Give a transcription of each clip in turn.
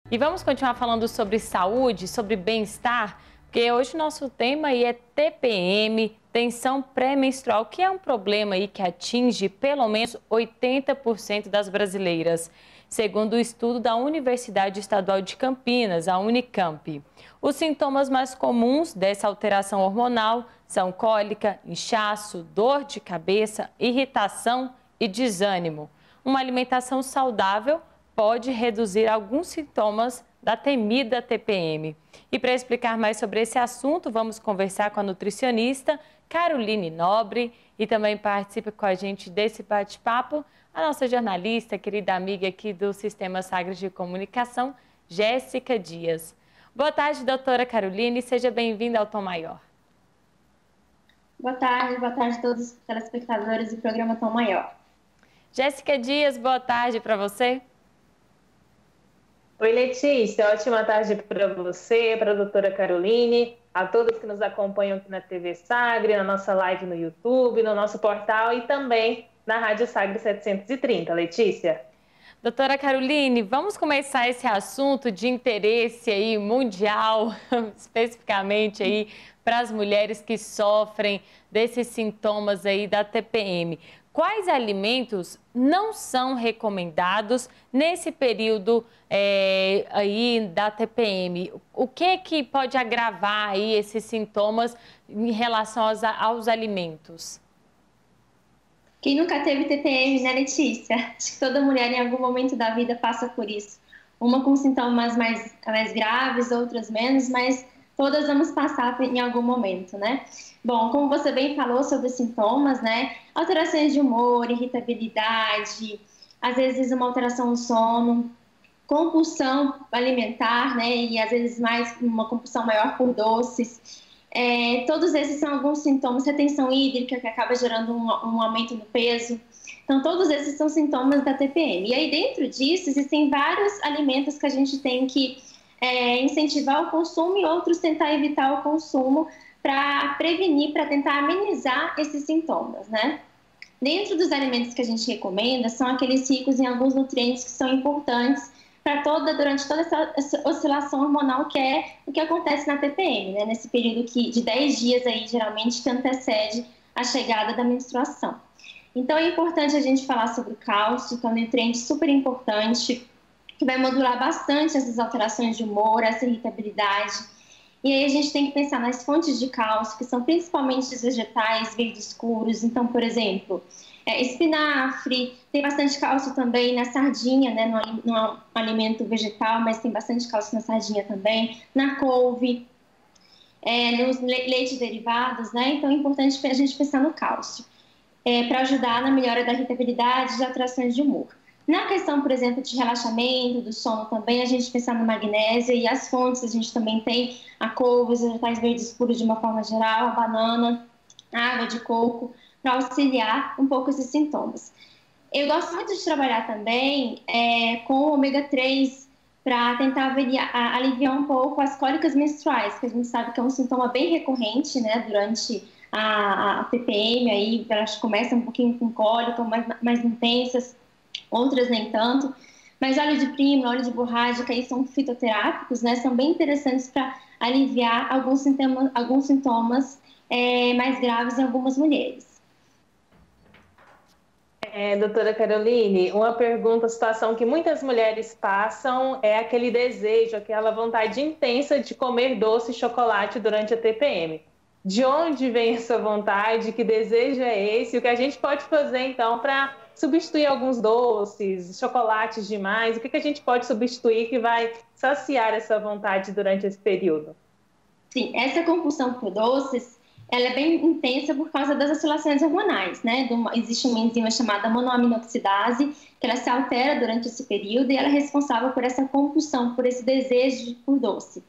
E vamos continuar falando sobre saúde, sobre bem-estar, porque hoje o nosso tema aí é TPM, tensão pré-menstrual, que é um problema aí que atinge pelo menos 80% das brasileiras, segundo o estudo da Universidade Estadual de Campinas, a Unicamp. Os sintomas mais comuns dessa alteração hormonal são cólica, inchaço, dor de cabeça, irritação e desânimo. Uma alimentação saudável pode reduzir alguns sintomas da temida TPM. E para explicar mais sobre esse assunto, vamos conversar com a nutricionista Caroline Nobre e também participa com a gente desse bate-papo a nossa jornalista, querida amiga aqui do Sistema Sagres de Comunicação, Jéssica Dias. Boa tarde, doutora Caroline, seja bem-vinda ao Tom Maior. Boa tarde a todos os telespectadores do programa Tom Maior. Jéssica Dias, boa tarde para você. Oi, Letícia, ótima tarde para você, para a doutora Caroline, a todos que nos acompanham aqui na TV Sagre, na nossa live no YouTube, no nosso portal e também na Rádio Sagre 730. Letícia. Doutora Caroline, vamos começar esse assunto de interesse aí mundial, especificamente aí para as mulheres que sofrem desses sintomas aí da TPM. Quais alimentos não são recomendados nesse período aí da TPM? O que pode agravar aí esses sintomas em relação aos alimentos? Quem nunca teve TPM, né, Letícia? Acho que toda mulher em algum momento da vida passa por isso. Uma com sintomas mais graves, outras menos, mas todas vamos passar em algum momento, né? Bom, como você bem falou sobre os sintomas, né? Alterações de humor, irritabilidade, às vezes uma alteração no sono, compulsão alimentar, né? E às vezes uma compulsão maior por doces. Todos esses são alguns sintomas, retenção hídrica, que acaba gerando um aumento no peso. Então, todos esses são sintomas da TPM. E aí, dentro disso, existem vários alimentos que a gente tem que incentivar o consumo e outros tentar evitar o consumo para prevenir, para tentar amenizar esses sintomas, né? Dentro dos alimentos que a gente recomenda, são aqueles ricos em alguns nutrientes que são importantes durante toda essa oscilação hormonal que é o que acontece na TPM, né? Nesse período de 10 dias aí, geralmente, que antecede a chegada da menstruação. Então, é importante a gente falar sobre o cálcio, que é um nutriente super importante, que vai modular bastante essas alterações de humor, essa irritabilidade. E aí a gente tem que pensar nas fontes de cálcio, que são principalmente os vegetais verdes escuros. Então, por exemplo, espinafre, tem bastante cálcio também na sardinha, né? Não é um alimento vegetal, mas tem bastante cálcio na sardinha também, na couve, nos leites derivados, né? Então é importante a gente pensar no cálcio, para ajudar na melhora da irritabilidade e de alterações de humor. Na questão, por exemplo, de relaxamento, do sono também, a gente pensar no magnésio e as fontes, a gente também tem a couve, os vegetais verdes escuros de uma forma geral, a banana, a água de coco, para auxiliar um pouco esses sintomas. Eu gosto muito de trabalhar também com o ômega 3 para tentar aliviar um pouco as cólicas menstruais, que a gente sabe que é um sintoma bem recorrente, né, durante a TPM, aí elas começam um pouquinho com cólica, mais intensas, outras nem tanto, mas óleo de prima, óleo de borrágica, aí são fitoterápicos, né? São bem interessantes para aliviar alguns sintomas mais graves em algumas mulheres. Doutora Caroline, uma pergunta, situação que muitas mulheres passam é aquele desejo, aquela vontade intensa de comer doce e chocolate durante a TPM. De onde vem essa vontade? Que desejo é esse? O que a gente pode fazer, então, para substituir alguns doces, chocolates demais? O que a gente pode substituir que vai saciar essa vontade durante esse período? Sim, essa compulsão por doces, ela é bem intensa por causa das oscilações hormonais, né? Existe uma enzima chamada monoaminoxidase, que ela se altera durante esse período e ela é responsável por essa compulsão, por esse desejo por doce.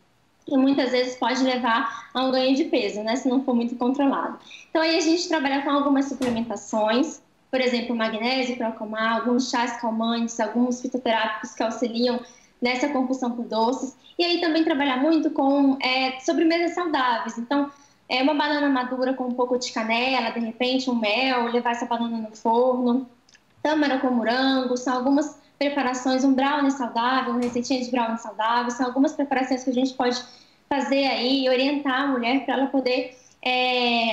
E muitas vezes pode levar a um ganho de peso, né, se não for muito controlado. Então, aí a gente trabalha com algumas suplementações, por exemplo, magnésio para acalmar, alguns chás calmantes, alguns fitoterápicos que auxiliam nessa compulsão por doces. E aí também trabalhar muito com sobremesas saudáveis. Então, uma banana madura com um pouco de canela, de repente um mel, levar essa banana no forno. tâmara com morango, são algumas preparações, um brownie saudável, uma receitinha de brownie saudável, são algumas preparações que a gente pode fazer aí e orientar a mulher para ela poder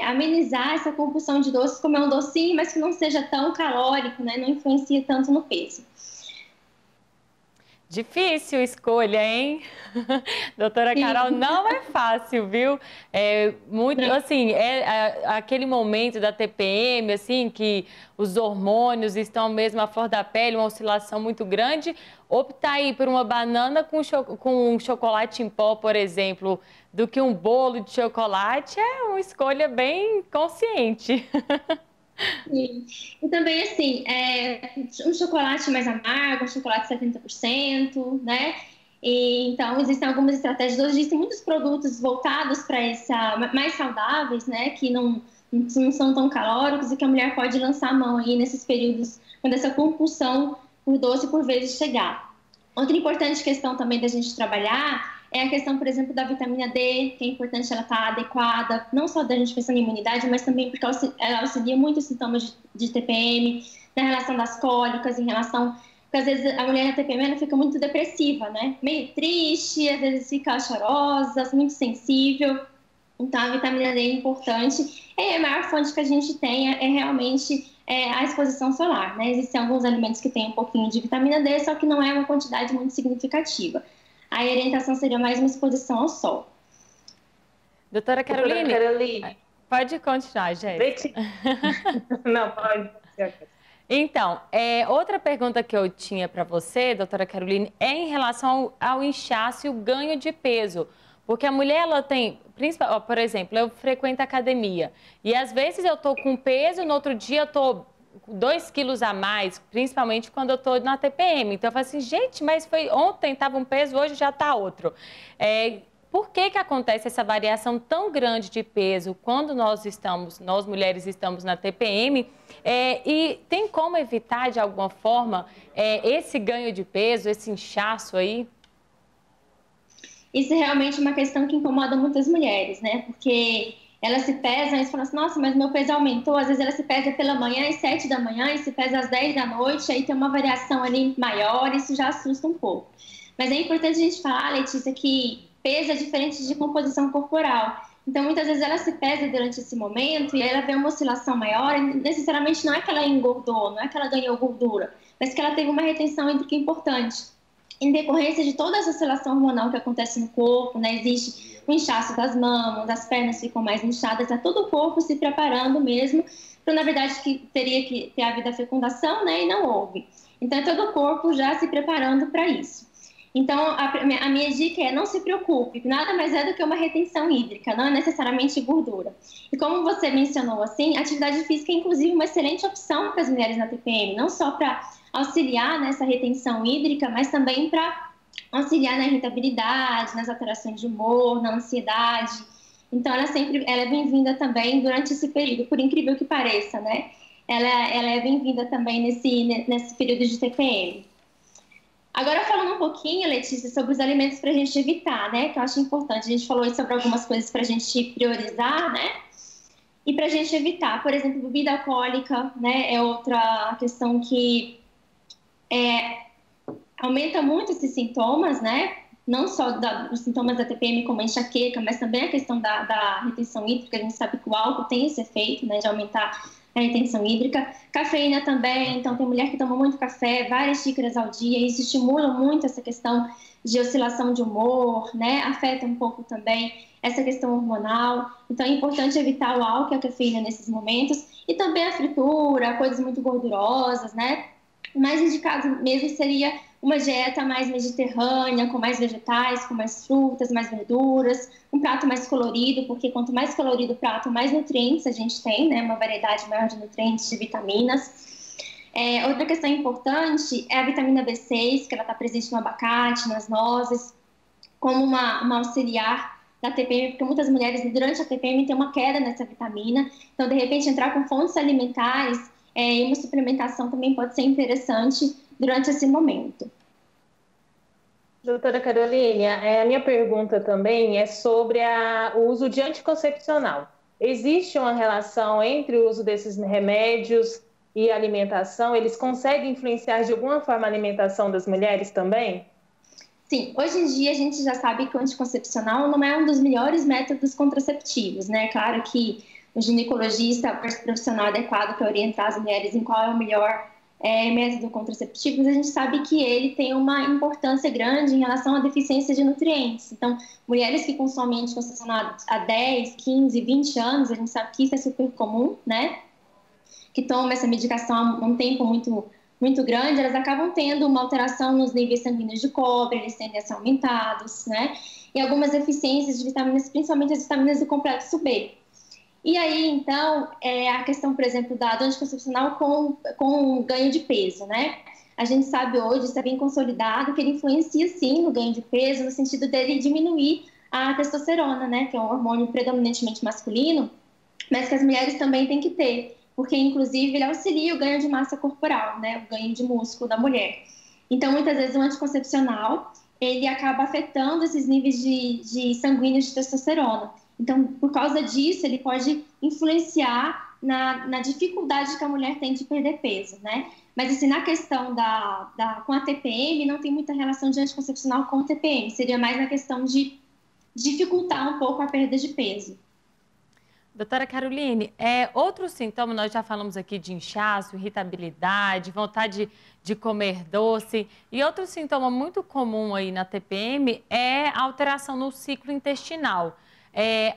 amenizar essa compulsão de doces, comer um docinho, mas que não seja tão calórico, né? Não influencia tanto no peso. Difícil escolha, hein? Doutora Carol, não é fácil, viu? Muito, assim, aquele momento da TPM, assim, que os hormônios estão mesmo à flor da pele, uma oscilação muito grande. Optar aí por uma banana com um chocolate em pó, por exemplo, do que um bolo de chocolate é uma escolha bem consciente. Sim. E também, assim, um chocolate mais amargo, um chocolate 70%, né? Então, existem algumas estratégias. Hoje existem muitos produtos voltados para mais saudáveis, né? Que não são tão calóricos e que a mulher pode lançar a mão aí nesses períodos quando essa compulsão por doce por vezes chegar. Outra importante questão também da gente trabalhar é a questão, por exemplo, da vitamina D, que é importante ela estar adequada, não só da gente pensando em imunidade, mas também porque ela auxilia muito os sintomas de TPM, na relação das cólicas, em relação... Porque às vezes a mulher na TPM ela fica muito depressiva, né? Meio triste, às vezes fica chorosa, muito sensível. Então a vitamina D é importante. E a maior fonte que a gente tem é realmente a exposição solar, né? Existem alguns alimentos que têm um pouquinho de vitamina D, só que não é uma quantidade muito significativa. A orientação seria mais uma exposição ao sol. Doutora Caroline, pode continuar, Jéssica. Não, pode. Então, outra pergunta que eu tinha para você, doutora Caroline, é em relação ao inchaço e o ganho de peso. Porque a mulher, ela tem, por exemplo, eu frequento a academia e às vezes eu tô com peso, no outro dia eu tô 2 quilos a mais, principalmente quando eu tô na TPM. Então eu falo assim, gente, mas ontem estava um peso, hoje já tá outro. Por que acontece essa variação tão grande de peso quando nós mulheres estamos na TPM? E tem como evitar de alguma forma esse ganho de peso, esse inchaço aí? Isso é realmente uma questão que incomoda muitas mulheres, né? Porque elas se pesam e falam assim, nossa, mas meu peso aumentou. Às vezes ela se pesa pela manhã às 7 da manhã e se pesa às 10 da noite, aí tem uma variação ali maior, isso já assusta um pouco. Mas é importante a gente falar, Letícia, que peso é diferente de composição corporal. Então, muitas vezes ela se pesa durante esse momento e aí ela vê uma oscilação maior, e necessariamente não é que ela engordou, não é que ela ganhou gordura, mas que ela teve uma retenção hídrica importante. Em decorrência de toda essa oscilação hormonal que acontece no corpo, né, existe o inchaço das mamas, as pernas ficam mais inchadas, é todo o corpo se preparando mesmo para, na verdade, que teria que ter havido a fecundação, né, e não houve. Então, é todo o corpo já se preparando para isso. Então, a minha dica é não se preocupe, nada mais é do que uma retenção hídrica, não é necessariamente gordura. E como você mencionou, assim, a atividade física é, inclusive, uma excelente opção para as mulheres na TPM, não só para auxiliar nessa retenção hídrica, mas também para auxiliar na irritabilidade, nas alterações de humor, na ansiedade. Então, ela é bem-vinda também durante esse período, por incrível que pareça, né? Ela é bem-vinda também nesse período de TPM. Agora, falando um pouquinho, Letícia, sobre os alimentos para a gente evitar, né? Que eu acho importante. A gente falou sobre algumas coisas para a gente priorizar, né? E para a gente evitar. Por exemplo, bebida alcoólica, né? É outra questão que aumenta muito esses sintomas, né? Não só dos sintomas da TPM, como a enxaqueca, mas também a questão da retenção hídrica. A gente sabe que o álcool tem esse efeito, né? De aumentar a retenção hídrica. Cafeína também, então tem mulher que toma muito café, várias xícaras ao dia, isso estimula muito essa questão de oscilação de humor, né? Afeta um pouco também essa questão hormonal. Então é importante evitar o álcool e a cafeína nesses momentos. E também a fritura, coisas muito gordurosas, né? O mais indicado mesmo seria uma dieta mais mediterrânea, com mais vegetais, com mais frutas, mais verduras, um prato mais colorido, porque quanto mais colorido o prato, mais nutrientes a gente tem, né? Uma variedade maior de nutrientes, de vitaminas. Outra questão importante é a vitamina B6, que ela está presente no abacate, nas nozes, como uma auxiliar da TPM, porque muitas mulheres durante a TPM têm uma queda nessa vitamina. Então, de repente, entrar com fontes alimentares e uma suplementação também pode ser interessante durante esse momento. Doutora Caroline, a minha pergunta também é sobre o uso de anticoncepcional. Existe uma relação entre o uso desses remédios e alimentação, eles conseguem influenciar de alguma forma a alimentação das mulheres também? Sim, hoje em dia a gente já sabe que o anticoncepcional não é um dos melhores métodos contraceptivos, né? Claro que o ginecologista é o profissional adequado para orientar as mulheres em qual é o melhor método contraceptivo, mas a gente sabe que ele tem uma importância grande em relação à deficiência de nutrientes. Então, mulheres que consomem anticoncepcional há 10, 15, 20 anos, a gente sabe que isso é super comum, né? Que tomam essa medicação há um tempo muito grande, elas acabam tendo uma alteração nos níveis sanguíneos de cobre, eles tendem a ser aumentados, né? E algumas deficiências de vitaminas, principalmente as vitaminas do complexo B. E aí, então, a questão, por exemplo, do anticoncepcional com ganho de peso, né? A gente sabe hoje, isso é bem consolidado, que ele influencia, sim, no ganho de peso, no sentido dele diminuir a testosterona, né? Que é um hormônio predominantemente masculino, mas que as mulheres também têm que ter, porque, inclusive, ele auxilia o ganho de massa corporal, né? O ganho de músculo da mulher. Então, muitas vezes, o anticoncepcional, ele acaba afetando esses níveis de sanguíneos de testosterona. Então, por causa disso, ele pode influenciar na dificuldade que a mulher tem de perder peso, né? Mas, assim, na questão com a TPM, não tem muita relação de anticoncepcional com a TPM. Seria mais na questão de dificultar um pouco a perda de peso. Doutora Caroline, outro sintoma, nós já falamos aqui de inchaço, irritabilidade, vontade de comer doce. E outro sintoma muito comum aí na TPM é a alteração no ciclo intestinal.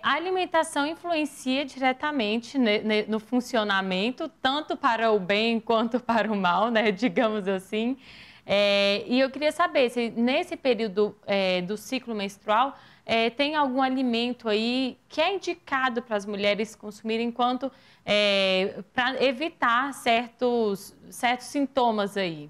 A alimentação influencia diretamente no funcionamento, tanto para o bem quanto para o mal, né? Digamos assim. E eu queria saber se nesse período do ciclo menstrual tem algum alimento aí que é indicado para as mulheres consumirem para evitar certos sintomas aí.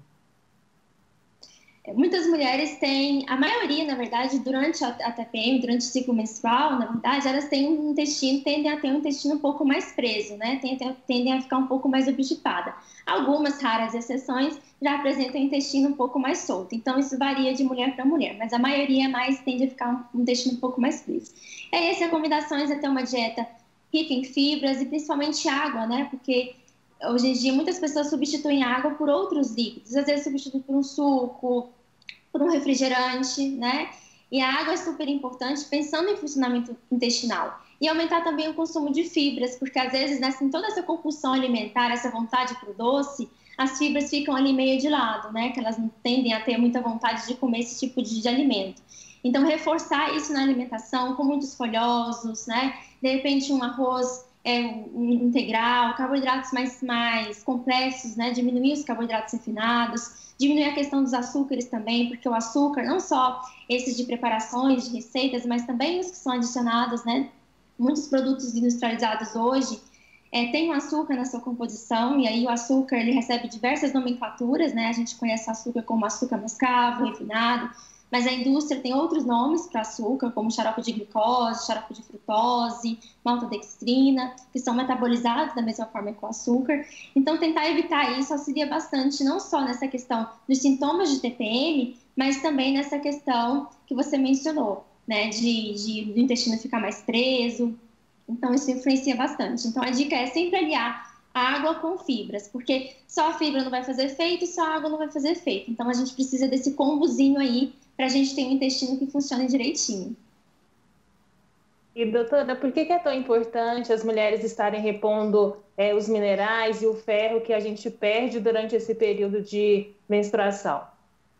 Muitas mulheres têm, a maioria, na verdade, durante a TPM, durante o ciclo menstrual, na verdade, elas têm um intestino, tendem a ter um intestino um pouco mais preso, né? Tendem a ficar um pouco mais obstipada. Algumas raras exceções já apresentam o intestino um pouco mais solto. Então, isso varia de mulher para mulher, mas a maioria tende a ficar um intestino um pouco mais preso. As recomendações é ter uma dieta rica em fibras e principalmente água, né? Porque hoje em dia muitas pessoas substituem água por outros líquidos, às vezes substituem por um suco, por um refrigerante, né? E a água é super importante pensando em funcionamento intestinal. E aumentar também o consumo de fibras, porque às vezes, né, em toda essa compulsão alimentar, essa vontade para o doce, as fibras ficam ali meio de lado, né? Que elas não tendem a ter muita vontade de comer esse tipo de alimento. Então, reforçar isso na alimentação com muitos folhosos, né? De repente, um arroz integral, carboidratos mais complexos, né? Diminuir os carboidratos refinados, diminuir a questão dos açúcares também, porque o açúcar, não só esses de preparações, de receitas, mas também os que são adicionados, né? Muitos produtos industrializados hoje tem o açúcar na sua composição, e aí o açúcar ele recebe diversas nomenclaturas, né? A gente conhece o açúcar como açúcar mascavo, refinado, mas a indústria tem outros nomes para açúcar, como xarope de glicose, xarope de frutose, maltodextrina, que são metabolizados da mesma forma que o açúcar. Então, tentar evitar isso auxilia bastante, não só nessa questão dos sintomas de TPM, mas também nessa questão que você mencionou, né, do intestino ficar mais preso. Então, isso influencia bastante. Então, a dica é sempre aliar água com fibras, porque só a fibra não vai fazer efeito e só a água não vai fazer efeito. Então, a gente precisa desse combozinho aí para a gente ter um intestino que funcione direitinho. E, doutora, por que é tão importante as mulheres estarem repondo os minerais e o ferro que a gente perde durante esse período de menstruação?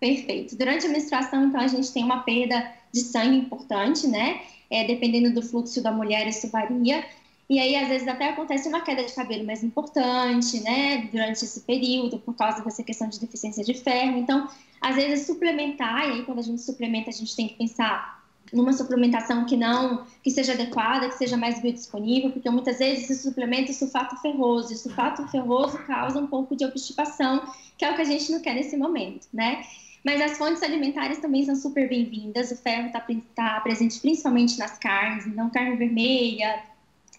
Perfeito. Durante a menstruação, então, a gente tem uma perda de sangue importante, né? Dependendo do fluxo da mulher, isso varia. E aí, às vezes, até acontece uma queda de cabelo mais importante, né? Durante esse período, por causa dessa questão de deficiência de ferro. Então, às vezes, suplementar, e aí quando a gente suplementa, a gente tem que pensar numa suplementação que seja adequada, que seja mais biodisponível, porque muitas vezes esse suplemento é sulfato ferroso, e o sulfato ferroso causa um pouco de obstipação, que é o que a gente não quer nesse momento, né? Mas as fontes alimentares também são super bem-vindas, o ferro está presente principalmente nas carnes, então carne vermelha,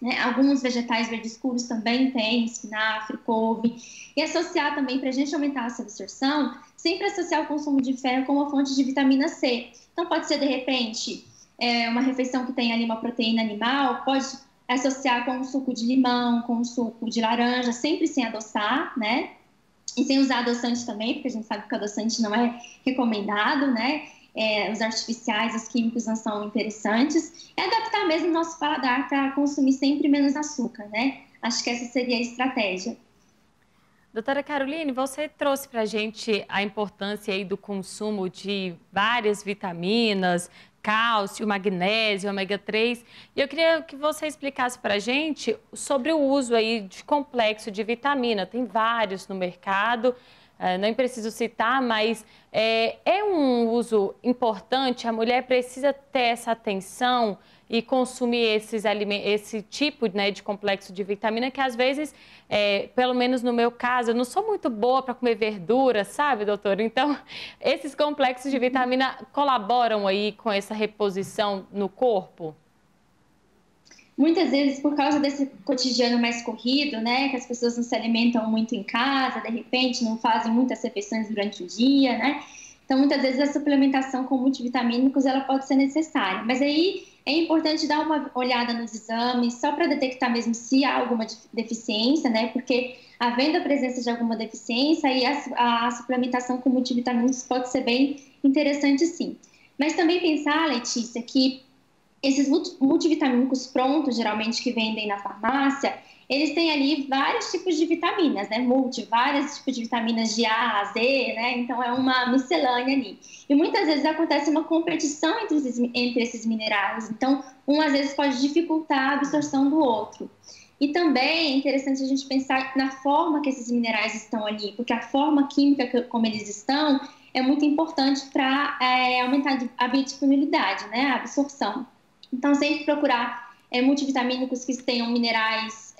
né? Alguns vegetais verdes escuros também tem, espinafre, couve, e associar também, para a gente aumentar essa absorção, sempre associar o consumo de ferro com uma fonte de vitamina C. Então, pode ser, de repente, uma refeição que tem ali uma proteína animal, pode associar com um suco de limão, com um suco de laranja, sempre sem adoçar, né? E sem usar adoçante também, porque a gente sabe que o adoçante não é recomendado, né? Os artificiais, os químicos não são interessantes. E adaptar mesmo o nosso paladar para consumir sempre menos açúcar, né? Acho que essa seria a estratégia. Doutora Caroline, você trouxe para a gente a importância aí do consumo de várias vitaminas, cálcio, magnésio, ômega 3. E eu queria que você explicasse para a gente sobre o uso aí de complexo de vitamina. Tem vários no mercado, nem preciso citar, mas é um uso importante? A mulher precisa ter essa atenção e consumir esse tipo, né, de complexo de vitamina que às vezes, pelo menos no meu caso, eu não sou muito boa para comer verdura, sabe, doutora? Então, esses complexos de vitamina colaboram aí com essa reposição no corpo? Muitas vezes, por causa desse cotidiano mais corrido, né, que as pessoas não se alimentam muito em casa, de repente não fazem muitas refeições durante o dia, né? Então, muitas vezes a suplementação com multivitamínicos ela pode ser necessária. Mas aí é importante dar uma olhada nos exames, só para detectar mesmo se há alguma deficiência, né? Porque havendo a presença de alguma deficiência, aí a suplementação com multivitamínicos pode ser bem interessante, sim. Mas também pensar, Letícia, que esses multivitamínicos prontos, geralmente que vendem na farmácia, eles têm ali vários tipos de vitaminas, né? Vários tipos de vitaminas de A a Z, né? Então é uma miscelânea ali. E muitas vezes acontece uma competição entre esses minerais. Então, um às vezes pode dificultar a absorção do outro. E também é interessante a gente pensar na forma que esses minerais estão ali, porque a forma química como eles estão é muito importante para aumentar a biodisponibilidade, né? A absorção. Então, sempre procurar multivitamínicos que tenham minerais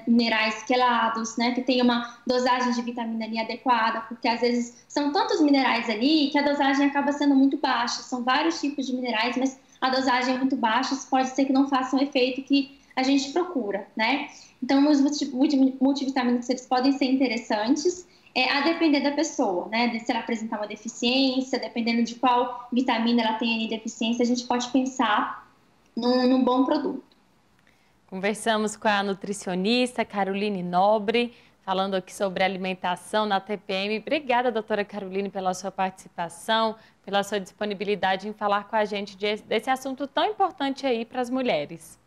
minerais quelados, né? Que tenham uma dosagem de vitamina ali adequada, porque às vezes são tantos minerais ali que a dosagem acaba sendo muito baixa. São vários tipos de minerais, mas a dosagem é muito baixa, pode ser que não faça o efeito que a gente procura, né? Então, os multivitamínicos eles podem ser interessantes, a depender da pessoa, né? Se ela apresentar uma deficiência, dependendo de qual vitamina ela tem deficiência, a gente pode pensar num bom produto. Conversamos com a nutricionista Caroline Nobre, falando aqui sobre alimentação na TPM. Obrigada, doutora Caroline, pela sua participação, pela sua disponibilidade em falar com a gente desse assunto tão importante aí para as mulheres.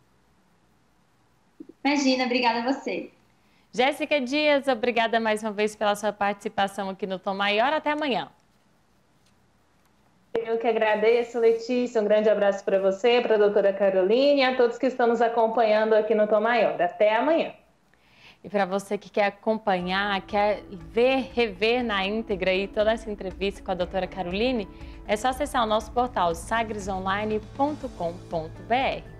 Imagina, obrigada a você. Jéssica Dias, obrigada mais uma vez pela sua participação aqui no Tom Maior. Até amanhã. Eu que agradeço, Letícia. Um grande abraço para você, para a doutora Caroline e a todos que estão nos acompanhando aqui no Tom Maior. Até amanhã. E para você que quer acompanhar, quer rever na íntegra aí toda essa entrevista com a doutora Caroline, é só acessar o nosso portal sagresonline.com.br.